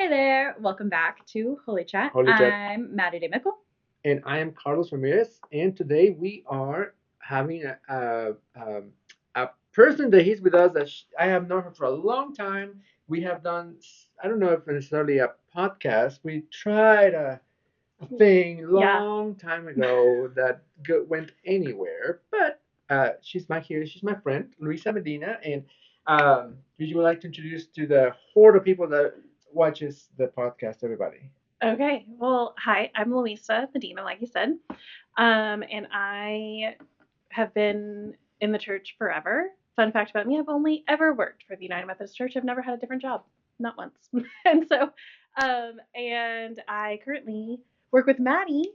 Hey there, welcome back to Holy Chat. Holy Chat. I'm Maddie DeMickle. And I am Carlos Ramirez. And today we are having a person that is with us that I have known her for a long time. We have done, I don't know if necessarily a podcast. We tried a thing Yeah. long time ago that went anywhere. But she's she's my friend, Luisa Medina. And would you like to introduce to the horde of people that watches the podcast, everybody? Okay, well, hi, I'm Luisa Medina, like you said. And I have been in the church forever. Fun fact about me, I've only ever worked for the United Methodist Church. I've never had a different job, not once. And I currently work with Maddie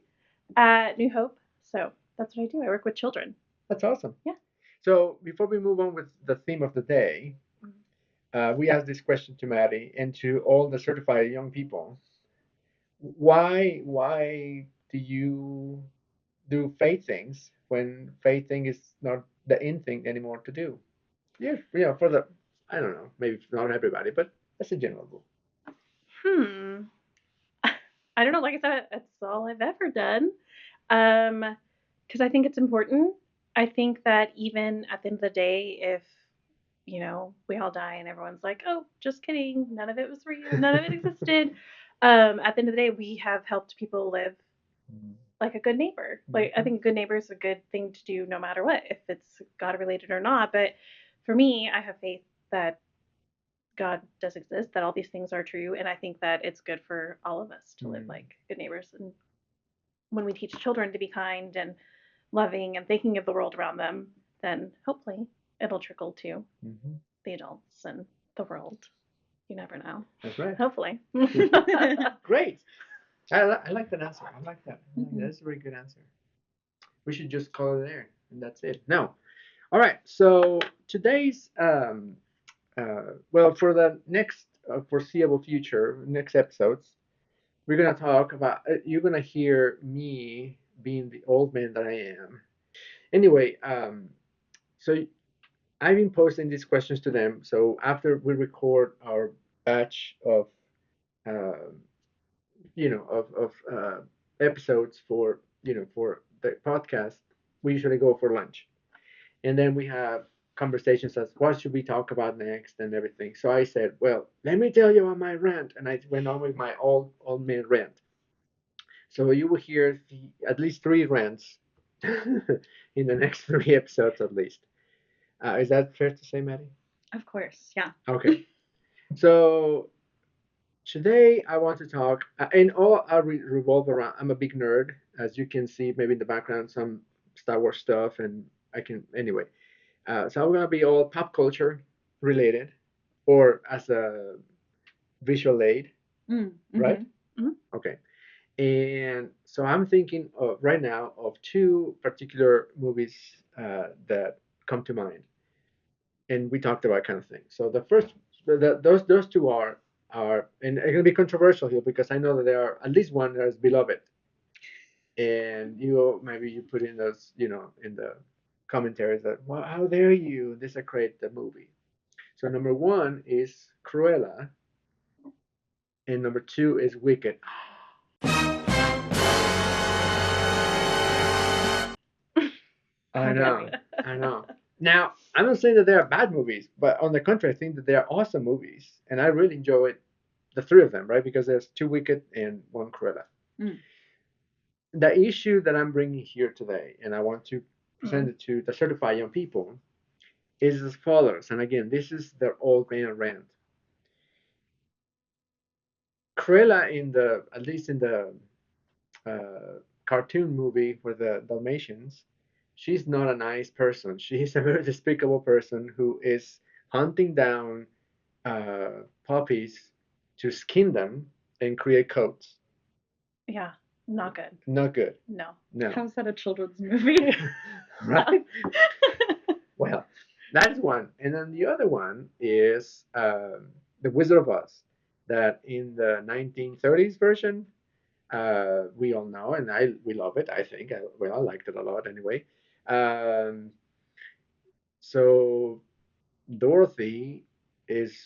at New Hope. So that's what I do. I work with children. That's awesome. Yeah. So before we move on with the theme of the day, we asked this question to Maddie and to all the certified young people. Why do you do faith things when faith thing is not the in thing anymore to do? Yeah, for the I don't know, maybe not everybody, but that's a general rule. Hmm. I don't know. Like I said, that's all I've ever done. Because I think it's important. I think that even at the end of the day, if we all die and everyone's like, "Oh, just kidding, none of it was real, none of it existed." At the end of the day, we have helped people live like a good neighbor. Like I think a good neighbor is a good thing to do no matter what, if it's God related or not. But for me, I have faith that God does exist, that all these things are true, and I think that it's good for all of us to live like good neighbors. And when we teach children to be kind and loving and thinking of the world around them, then hopefully it'll trickle to the adults and the world. You never know. That's right. Hopefully. Great. I like that answer. I like that. That's a very good answer. We should just call it there, and that's it. No. All right. So today's well, for the next foreseeable future, next episodes, we're gonna talk about. You're gonna hear me being the old man that I am. Anyway, so I've been posting these questions to them. So after we record our batch of, uh, episodes for for the podcast, we usually go for lunch, and then we have conversations as what should we talk about next and everything. So I said, well, let me tell you on my rant, and I went on with my old man rant. So you will hear at least three rants in the next three episodes at least. Is that fair to say, Maddie? Of course, yeah. Okay. So today I want to talk, and all I revolve around. I'm a big nerd, as you can see, maybe in the background, some Star Wars stuff, and I can anyway. So I'm gonna be all pop culture related, or as a visual aid, right? Mm-hmm. Okay. And so I'm thinking of right now of two particular movies that come to mind, and we talked about kind of things. So the first, those two are, and it's gonna be controversial here because I know that there are at least one that is beloved, and you maybe you put in those in the commentaries that well how dare you desecrate the movie. So number one is Cruella, and number two is Wicked. I know, I know. Now, I'm not saying that they are bad movies, but on the contrary, I think that they are awesome movies, and I really enjoyed the three of them, right? Because there's two Wicked and one Cruella. Mm. The issue that I'm bringing here today, and I want to present it to the certified young people, is as follows. And again, this is their old man rant. Cruella, in the at least in the cartoon movie for the Dalmatians, she's not a nice person. She's a very despicable person who is hunting down puppies to skin them and create coats. Yeah, not good. Not good. No. No. How's that a children's movie? Right? Well, that's one. And then the other one is The Wizard of Oz, that in the 1930s version, we all know, and we love it. I think I liked it a lot anyway. Um, so Dorothy is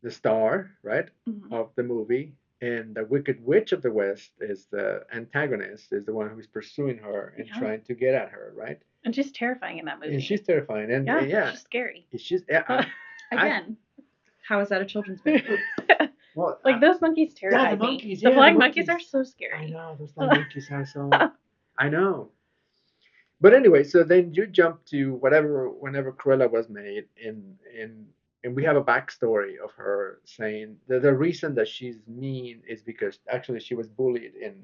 the star, right, Mhm. of the movie, and the Wicked Witch of the West is the antagonist, is the one who's pursuing her and Yeah. trying to get at her, right? And she's terrifying in that And she's movie. terrifying, Yeah, and yeah, she's scary. she's yeah, Again, how is that a children's book? well, Like those monkeys yeah, terrified the me. monkeys, The yeah, the flying monkeys are monkeys. so I scary. know those flying monkeys are so. I know. But anyway, so then you jump to whatever whenever Cruella was made, and we have a backstory of her saying that the reason that she's mean is because actually she was bullied and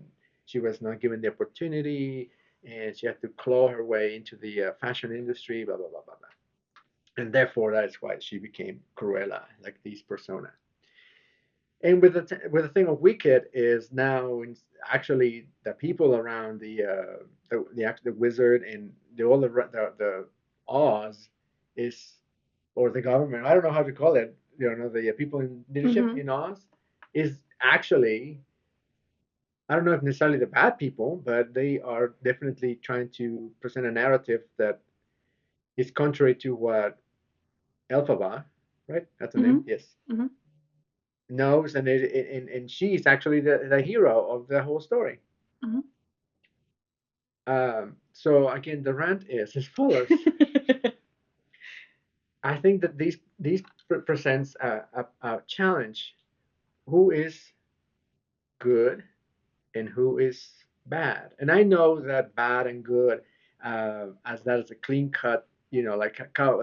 she was not given the opportunity, and she had to claw her way into the fashion industry, blah blah blah blah blah, and therefore that is why she became Cruella, like this persona. And with the thing of Wicked is now actually the people around the wizard and the Oz is, or the government, I don't know how to call it, the people in leadership Mhm. in Oz is actually, I don't know if necessarily the bad people, but they are definitely trying to present a narrative that is contrary to what Elphaba, right? That's the name. Mhm. Yes, Mhm. knows, and she's actually the hero of the whole story. Mhm. So again, the rant is as follows. I think that these presents a challenge. Who is good and who is bad? And I know that bad and good, as that is a clean cut, like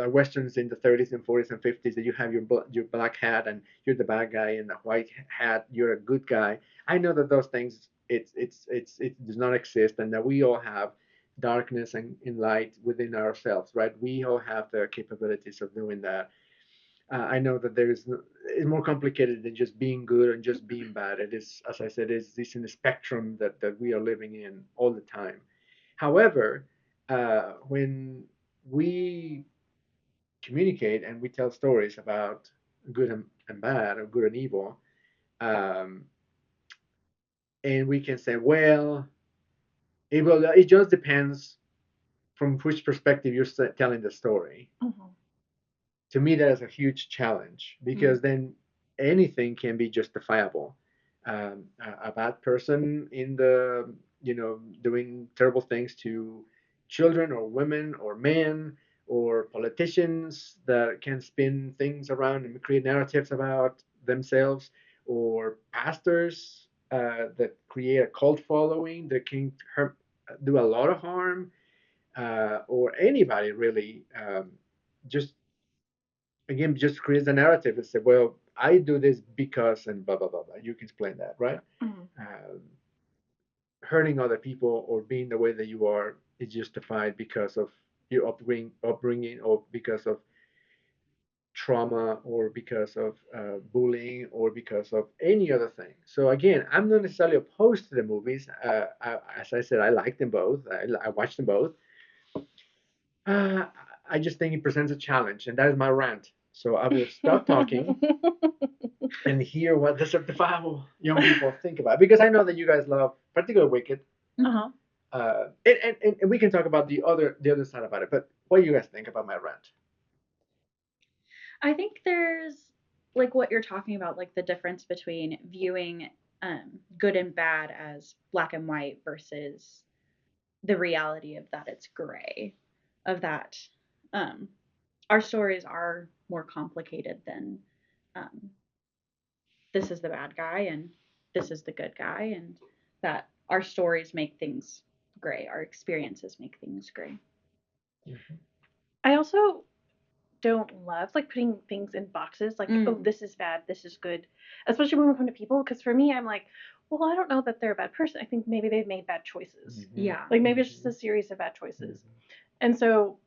westerns in the 30s and 40s and 50s, that you have your black hat and you're the bad guy, and the white hat you're a good guy. I know that those things it does not exist, and that we all have darkness and light within ourselves, right? We all have the capabilities of doing that. I know that it's more complicated than just being good and just being bad. It is, as I said, it's in the spectrum that we are living in all the time. However, when we communicate and we tell stories about good and bad, or good and evil, um, and we can say, well, it just depends from which perspective you're telling the story. Mhm. To me that is a huge challenge, because then anything can be justifiable. A bad person in the doing terrible things to children or women or men, or politicians that can spin things around and create narratives about themselves, or pastors that create a cult following that can do a lot of harm, or anybody really, just again just creates a narrative and say, well, I do this because, and blah blah blah blah. You can explain that, right? Mhm. Um, Hurting other people or being the way that you are is justified because of your upbringing, or because of trauma, or because of bullying, or because of any other thing. So again, I'm not necessarily opposed to the movies. As I said, I like them both. I watch them both. Uh, I just think it presents a challenge, and that is my rant. So I will stop talking and hear what the certifiable young people think about it. Because I know that you guys love particularly Wicked. Uh-huh. And we can talk about the other side about it. But what do you guys think about my rant? I think there's like what you're talking about, like the difference between viewing good and bad as black and white versus the reality of that it's gray, of that um, our stories are more complicated than um, this is the bad guy and this is the good guy, and that our stories make things gray, our experiences make things gray. Mm-hmm. I also don't love like putting things in boxes like, oh, Mm. this is bad, this is good, especially when we come to people, because for me I'm like, well, I don't know that they're a bad person. I think maybe they've made bad choices. Mm-hmm. Yeah. Like maybe it's just Mm-hmm. a series of bad choices. Mm-hmm. And so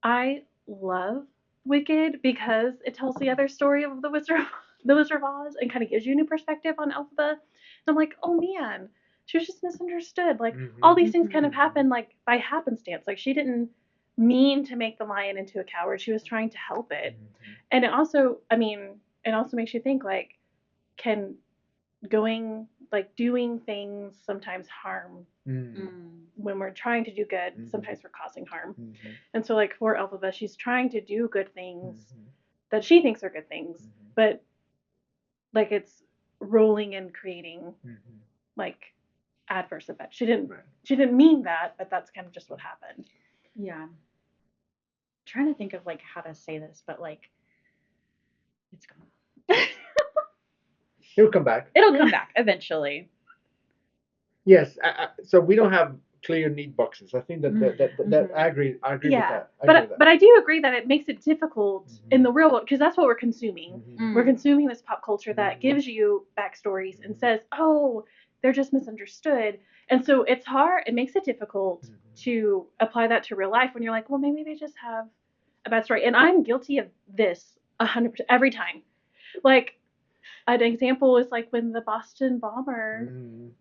I love Wicked because it tells the other story of the Wizard of Oz, and kind of gives you a new perspective on Elphaba. And I'm like, oh man, she was just misunderstood. Like all Mm-hmm. these things kind of Mm-hmm. happened like by happenstance. Like she didn't mean to make the lion into a coward. She was trying to help it. And it also, I mean, it also makes you think like, can going like doing things sometimes harm? Mm-hmm. Mm. When we're trying to do good, Mm-hmm. sometimes we're causing harm. Mm-hmm. And so, like for Elphaba, she's trying to do good things Mm-hmm. that she thinks are good things, Mm-hmm. but like it's rolling and creating Mm-hmm. like adverse effects. She Right. didn't mean that, but that's kind of just what happened. Yeah. I'm trying to think of like how to say this, but like it's gone. He'll come back. It'll come back eventually. Yes. So we don't have clear neat boxes. I think that Mhm. I agree. I agree with Yeah, that. I agree with that. but I do agree that it makes it difficult in the real world because that's what we're consuming. Mhm. We're consuming this pop culture that Mhm. gives you backstories and Mhm. says, "Oh, they're just misunderstood," and so it's hard. It makes it difficult Mhm. to apply that to real life when you're like, "Well, maybe they just have a bad story." And I'm guilty of this 100% every time. Like an example is like when the Boston bomber Mhm.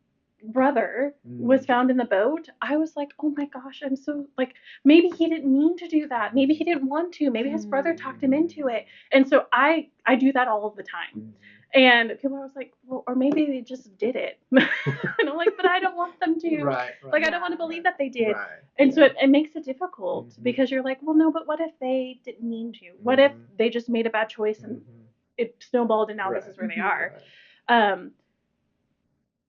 brother was Mm. found in the boat, I was like, oh my gosh, I'm so like, maybe he didn't mean to do that. Maybe he didn't want to. Maybe his brother talked him into it. And so I do that all of the time. Mhm. And people are like, well, or maybe they just did it. And I'm like, but I don't want them to. Right. Like, I don't Yeah. want to believe that they did. Right. And so Yeah. it makes it difficult Mhm. because you're like, well, no, but what if they didn't mean to? What if they just made a bad choice and Mhm. it snowballed and now this Right. is where they Mhm. are? Right. Um,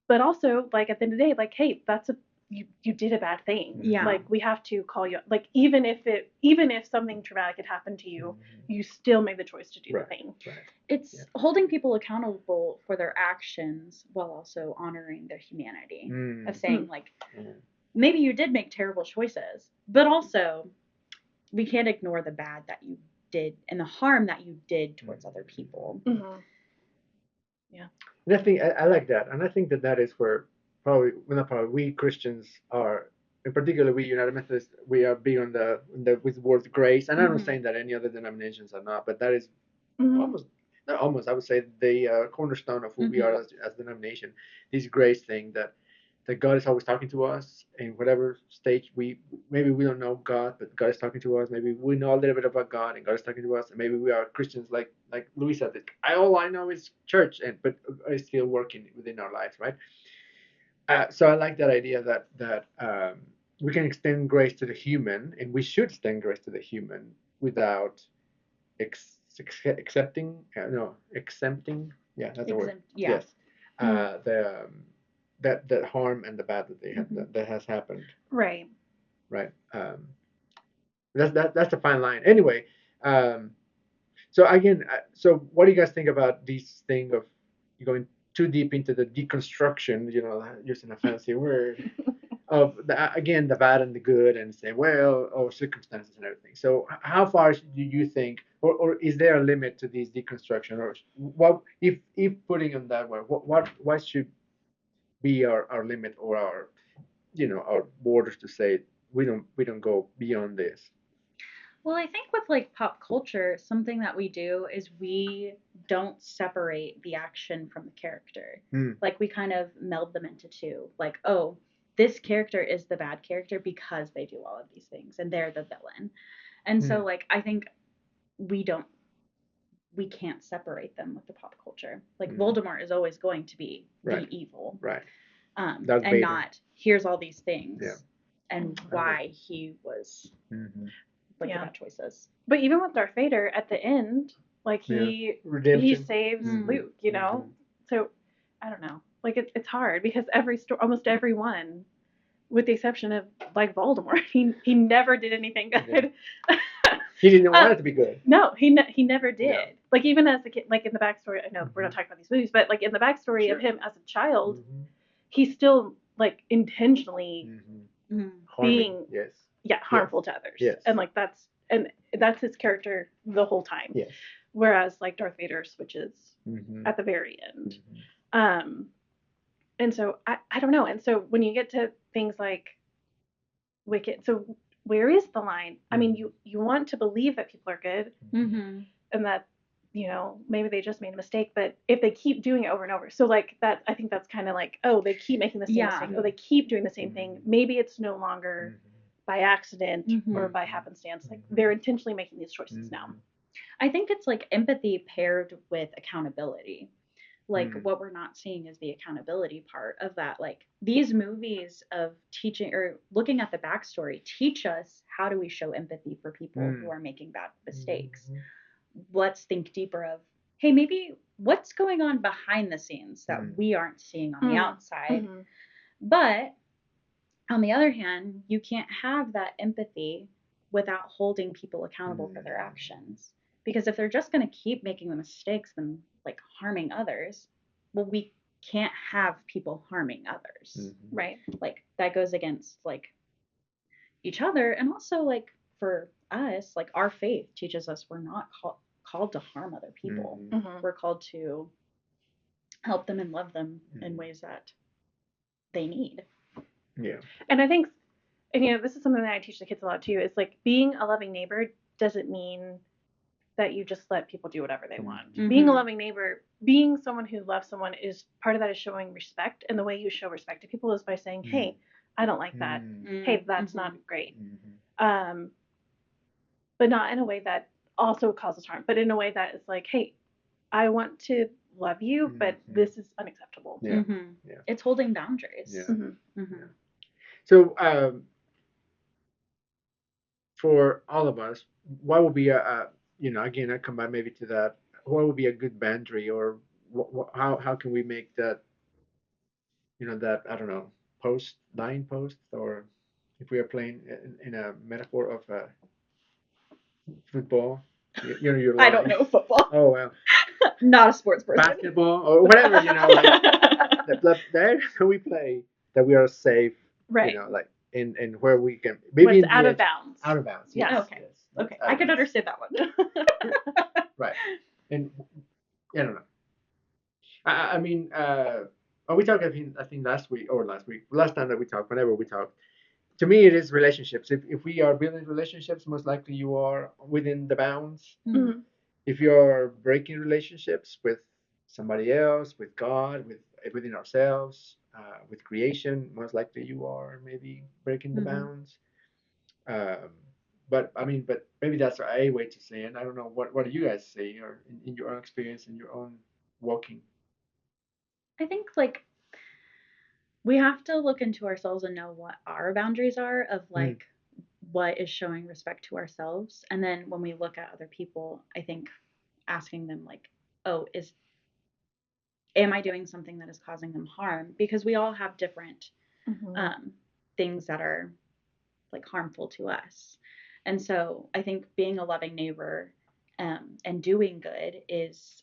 but also like at the end of the day, like, hey, that's a you did a bad thing. Yeah. Like we have to call you like even if something traumatic had happened to you, you still made the choice to do Right. the thing. Right. It's Yeah. holding people accountable for their actions while also honoring their humanity. Mm. Of saying like Mm. maybe you did make terrible choices, but also we can't ignore the bad that you did and the harm that you did towards other people. Mm-hmm. Yeah. And I think I like that, and I think that that is where probably, well, not probably, we Christians are, in particular we United Methodists, we are big on the with the word grace, and I'm not Mhm. saying that any other denominations are not, but that is Mm-hmm. almost, not almost, I would say the cornerstone of who we are as a denomination. This grace thing that God is always talking to us in whatever stage maybe we don't know God, but God is talking to us. Maybe we know a little bit about God and God is talking to us, and maybe we are Christians like Louis said. All I know is church, and but it's still working within our lives, right? So I like that idea that we can extend grace to the human, and we should extend grace to the human without accepting, no, exempting. Yeah, that's the word. Yeah. Yes, the that harm and the bad that they have that has happened. Right. Right. That's the fine line. Anyway, so again, so what do you guys think about this thing of going too deep into the deconstruction? You know, using a fancy word of again the bad and the good, and say, well, oh, circumstances and everything. So how far do you think, or is there a limit to these deconstruction, or what if putting on that way, what should be our limit or our our borders to say we don't go beyond this? Well, I think with like pop culture, something that we do is we don't separate the action from the character. Mm. Like we kind of meld them into two. Like, oh, this character is the bad character because they do all of these things and they're the villain. And so like I think we don't we can't separate them with the pop culture. Like Voldemort is always going to be Right. the evil. Right. And Vader. not here's all these things Yeah. and why he was like the bad choices. But even with Darth Vader at the end, like he Redemption. saves Luke, you know. So I don't know. Like it's hard because almost everyone, with the exception of like Voldemort, he never did anything good. He didn't want it to be good. No, he never did. Yeah. Like even as a kid, like in the backstory. I know we're not talking about these movies, but like in the backstory of him as a child, he's still like intentionally being harmful to others. Yes. And like that's his character the whole time. Yes. Whereas like Darth Vader switches at the very end. And so I don't know. And so when you get to things like Wicked, so where is the line? I mean, you want to believe that people are good and that maybe they just made a mistake, but if they keep doing it over and over, so like that, I think that's kind of like, oh, they keep making the same mistake, oh, they keep doing the same thing. Maybe it's no longer by accident or by happenstance. Like they're intentionally making these choices now. I think it's like empathy paired with accountability. Like what we're not seeing is the accountability part of that. Like these movies of teaching or looking at the backstory teach us how do we show empathy for people who are making bad mistakes. Let's think deeper of hey, maybe what's going on behind the scenes that we aren't seeing on the outside. Mm-hmm. But on the other hand, you can't have that empathy without holding people accountable for their actions. Because if they're just going to keep making the mistakes and like harming others, well, we can't have people harming others. Right. Like that goes against like each other, and also like for us, like our faith teaches us we're not called to harm other people. Mm-hmm. We're called to help them and love them in ways that they need. Yeah. And I think, and this is something that I teach the kids a lot too. Is like being a loving neighbor doesn't mean that you just let people do whatever they want. Mhm. Being a loving neighbor, being someone who loves someone, is part of that is showing respect. And the way you show respect to people is by saying, "Hey, I don't like that. Hey, that's not great." But not in a way that also causes harm, but in a way that is like, "Hey, I want to love you, but this is unacceptable." Yeah. Yeah. It's holding boundaries. Yeah. Mm-hmm. So, for all of us, what would be again, I come back maybe to that. What would be a good boundary, or how can we make that, that, I don't know, line post, or if we are playing in a metaphor of football, your line. I don't know football. Oh well, Not a sports person. basketball or whatever, like there we play that we are safe, Right. like in where we can maybe What's out of bounds. Out of bounds. Yeah. Yes, Okay. yes. Okay. I can understand that one. Right. And I don't know. I mean, we talked. I think last time that we talked, whenever we talked. To me, it is relationships. If we are building relationships, most likely you are within the bounds. Mm-hmm. If you're breaking relationships with somebody else, with God, within ourselves, with creation, most likely you are maybe breaking the bounds. Um, but I mean, but maybe that's a way to say it. I don't know. What do you guys say, or in your own experience, in your own walking? I think like we have to look into ourselves and know what our boundaries are of like what is showing respect to ourselves. And then when we look at other people, I think asking them like, oh, am I doing something that is causing them harm? Because we all have different things that are like harmful to us. And so I think being a loving neighbor and doing good is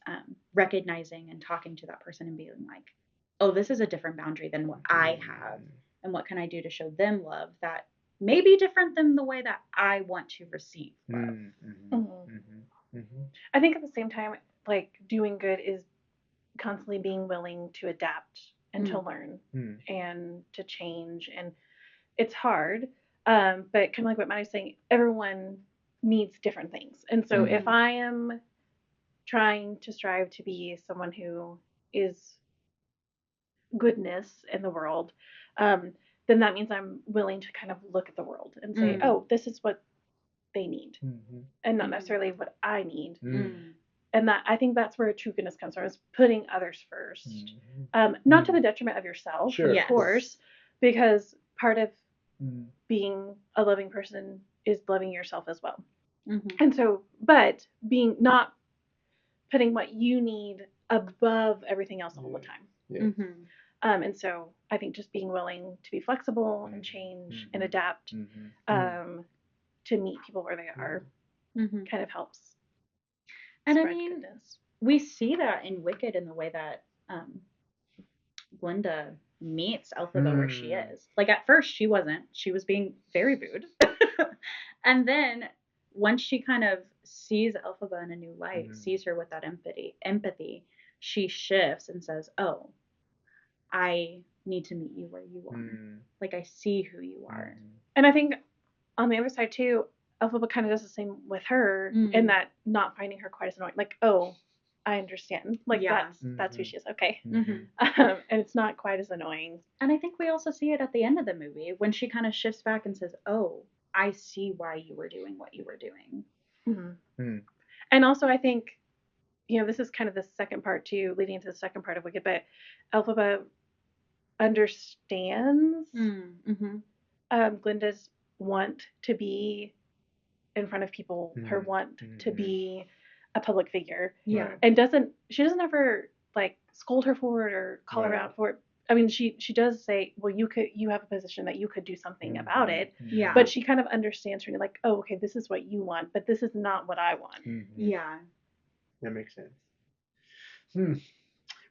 recognizing and talking to that person and being like, oh, this is a different boundary than what I have. And what can I do to show them love that may be different than the way that I want to receive love? I think at the same time, like doing good is constantly being willing to adapt and to learn and to change. And it's hard. But kind of like what Maddie's saying, everyone needs different things. And so if I am trying to strive to be someone who is goodness in the world, then that means I'm willing to kind of look at the world and say, oh, this is what they need, and not necessarily what I need. And that, I think that's where true goodness comes from, is putting others first, not to the detriment of yourself, Sure. of course, because part of being a loving person is loving yourself as well. And so, but being not putting what you need above everything else all the time. And so I think just being willing to be flexible and change and adapt to meet people where they are kind of helps. And I spread mean, goodness. we see that in Wicked in the way that Glinda meets Elphaba where she is. Like at first she wasn't. She was being very rude. And then once she kind of sees Elphaba in a new light, sees her with that empathy, she shifts and says, "Oh, I need to meet you where you are. Like I see who you are." And I think on the other side too, Elphaba kind of does the same with her in that not finding her quite as annoying. Like, oh, I understand. Like that's who she is. Okay. And it's not quite as annoying. And I think we also see it at the end of the movie when she kind of shifts back and says, "Oh, I see why you were doing what you were doing." And also, I think, this is kind of the second part too, leading into the second part of Wicked, but Elphaba understands Glinda's want to be in front of people, her want to be a public figure Yeah. Right. and she doesn't ever like scold her for it or call her Right. out for it. I mean, she does say, well, you have a position that you could do something about it, Yeah. but she kind of understands her, like, oh, okay, this is what you want, but this is not what I want. Yeah. That makes sense.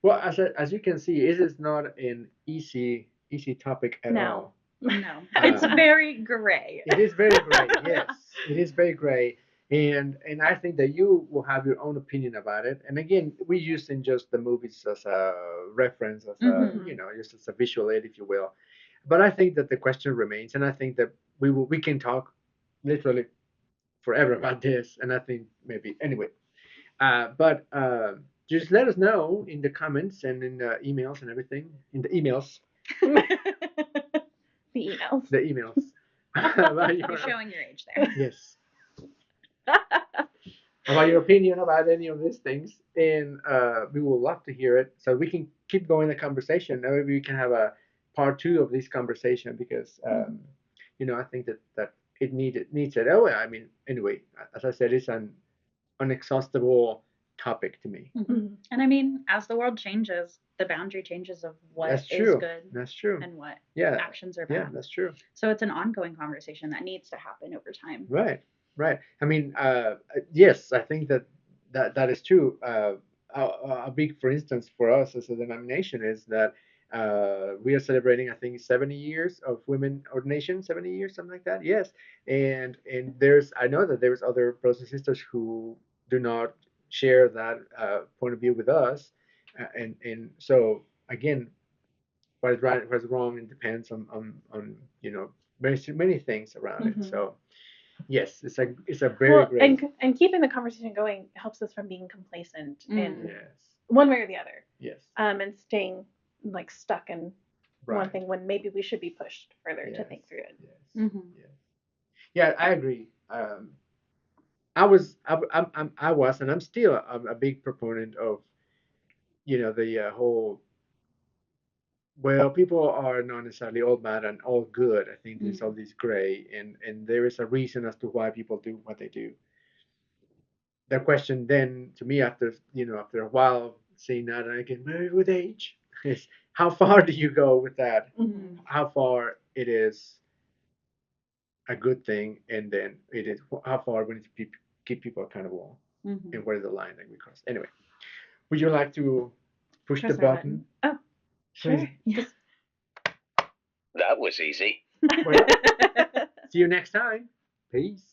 Well, as you can see, it is not an easy topic at No. all. No. It's Um, very gray. It is very gray. Yes, it is very gray, and I think that you will have your own opinion about it. And again, we using just the movies as a reference, as a Mhm. just as a visual aid, if you will. But I think that the question remains, and I think that we can talk literally forever about this. And I think maybe anyway. But just let us know in the comments and in the emails and everything. In the emails, The emails. the emails. about You're your, showing your age there. yes. About your opinion about any of these things, and we would love to hear it so we can keep going the conversation. Now maybe we can have a part two of this conversation because I think that it needs it. Oh, I mean, anyway, as I said, it's an unexhaustible topic to me. Mhm. And I mean, as the world changes, the boundary changes of what That's is true. good That's true. and what Yeah, actions are yeah, bad. that's true. So it's an ongoing conversation that needs to happen over time. Right, right. I mean, yes, I think that is true. A big, for instance, for us as a denomination is that we are celebrating, I think, 70 years of women ordination, 70 years, something like that. Yes, and I know that there's other brothers and sisters who do not share that point of view with us, and so again, what is right, what is wrong, it depends on many things around it. Mhm. So. Yes, it's a very Well, great. and keeping the conversation going helps us from being complacent in Yes, one way or the other, yes, and staying like stuck in one right. thing when maybe we should be pushed further to Yes, think through it. yes, Mhm. yes. Yeah, I agree. I was, I was, and I'm still a big proponent of the whole. Well, people are not necessarily all bad and all good. I think there's all this gray, and there is a reason as to why people do what they do. The question then to me after a while seeing that and again maybe with age is how far do you go with that? Mhm. How far it is a good thing, and then it is how far we need to keep people accountable, Mhm. and where is the line that we cross? Anyway, would you like to push Press the our button? Oh, Please. sure. Yeah. That was easy. Well, see you next time. Peace.